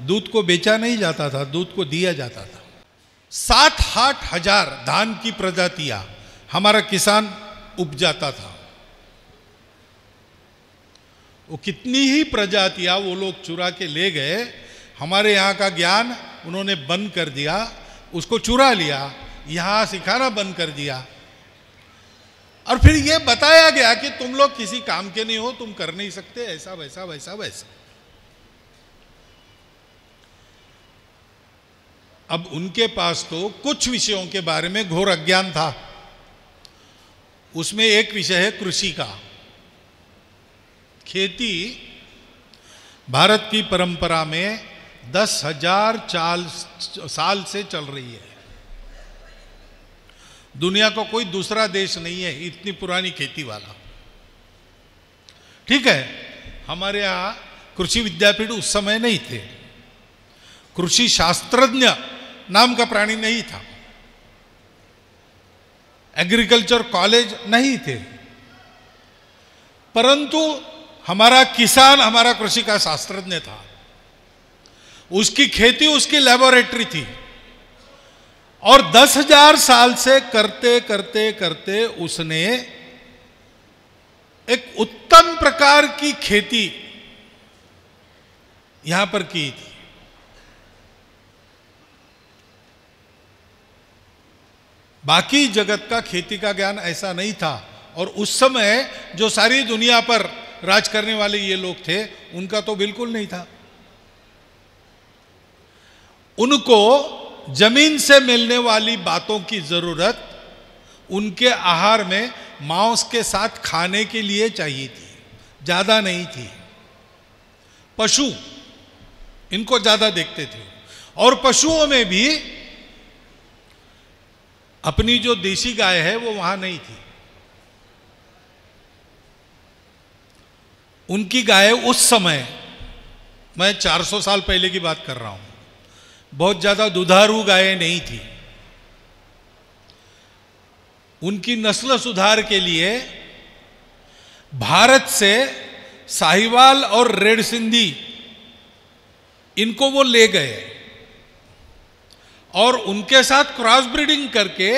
दूध को बेचा नहीं जाता था, दूध को दिया जाता था। 7-8 हजार धान की प्रजातियां हमारा किसान उपजाता था। वो कितनी ही प्रजातियां वो लोग चुरा के ले गए। हमारे यहाँ का ज्ञान उन्होंने बंद कर दिया, उसको चुरा लिया, यहाँ सिखाना बंद कर दिया। और फिर ये बताया गया कि तुम लोग किसी काम के नहीं हो, तुम कर नहीं सकते, ऐसा वैसा वैसा वैसा। अब उनके पास तो कुछ विषयों के बारे में घोर अज्ञान था। उसमें एक विषय है कृषि का। खेती भारत की परंपरा में 10,000 साल से चल रही है। दुनिया का कोई दूसरा देश नहीं है इतनी पुरानी खेती वाला। ठीक है, हमारे यहाँ कृषि विद्यापीठ उस समय नहीं थे, कृषि शास्त्रज्ञ नाम का प्राणी नहीं था, एग्रीकल्चर कॉलेज नहीं थे, परंतु हमारा किसान हमारा कृषि का शास्त्रज्ञ था। उसकी खेती उसकी लेबोरेटरी थी। और 10,000 साल से करते करते करते उसने एक उत्तम प्रकार की खेती यहां पर की थी। बाकी जगत का खेती का ज्ञान ऐसा नहीं था। और उस समय जो सारी दुनिया पर राज करने वाले ये लोग थे, उनका तो बिल्कुल नहीं था। उनको जमीन से मिलने वाली बातों की जरूरत उनके आहार में मांस के साथ खाने के लिए चाहिए थी, ज्यादा नहीं थी। पशु इनको ज्यादा देखते थे। और पशुओं में भी अपनी जो देसी गाय है वो वहां नहीं थी। उनकी गाय उस समय, मैं 400 साल पहले की बात कर रहा हूं, बहुत ज्यादा दुधारू गायें नहीं थी। उनकी नस्ल सुधार के लिए भारत से साहिवाल और रेड सिंधी इनको वो ले गए और उनके साथ क्रॉस ब्रीडिंग करके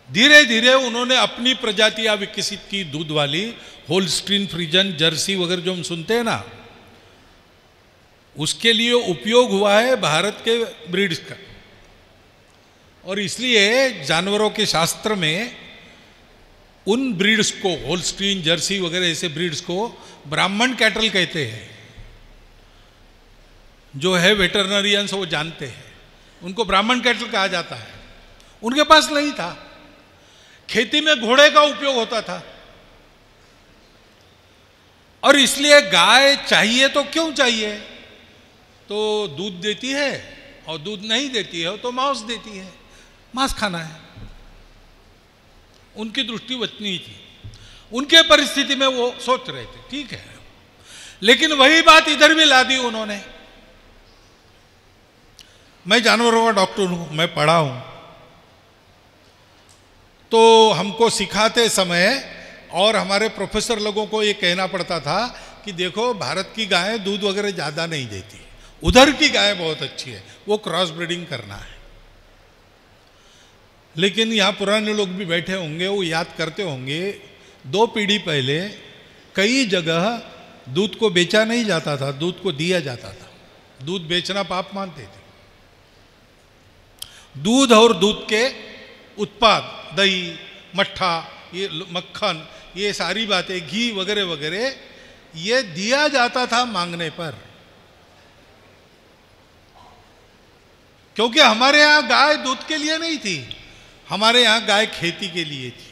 धीरे धीरे उन्होंने अपनी प्रजातियां विकसित की, दूध वाली, होल्स्टीन, फ्रीजन, जर्सी वगैरह जो हम सुनते हैं ना, उसके लिए उपयोग हुआ है भारत के ब्रीड्स का। और इसलिए जानवरों के शास्त्र में उन ब्रीड्स को, होल्स्टीन, जर्सी वगैरह ऐसे ब्रीड्स को ब्राह्मण कैटल कहते हैं। जो है वेटरनरियंस वो जानते हैं, उनको ब्राह्मण कैटल कहा जाता है। उनके पास नहीं था। खेती में घोड़े का उपयोग होता था। और इसलिए गाय चाहिए तो क्यों चाहिए? तो दूध देती है, और दूध नहीं देती है तो मांस देती है, मांस खाना है। उनकी दृष्टि वतनी थी। उनके परिस्थिति में वो सोच रहे थे, ठीक है। लेकिन वही बात इधर भी ला दी उन्होंने। मैं जानवरों का डॉक्टर हूं, मैं पढ़ा हूं, तो हमको सिखाते समय और हमारे प्रोफेसर लोगों को ये कहना पड़ता था कि देखो, भारत की गाय दूध वगैरह ज्यादा नहीं देती, उधर की गाय बहुत अच्छी है, वो क्रॉस ब्रीडिंग करना है। लेकिन यहाँ पुराने लोग भी बैठे होंगे, वो याद करते होंगे 2 पीढ़ी पहले कई जगह दूध को बेचा नहीं जाता था, दूध को दिया जाता था। दूध बेचना पाप मानते थे। दूध और दूध के उत्पाद, दही, मट्ठा, ये मक्खन, ये सारी बातें, घी वगैरह वगैरह, ये दिया जाता था मांगने पर। क्योंकि हमारे यहां गाय दूध के लिए नहीं थी, हमारे यहां गाय खेती के लिए थी।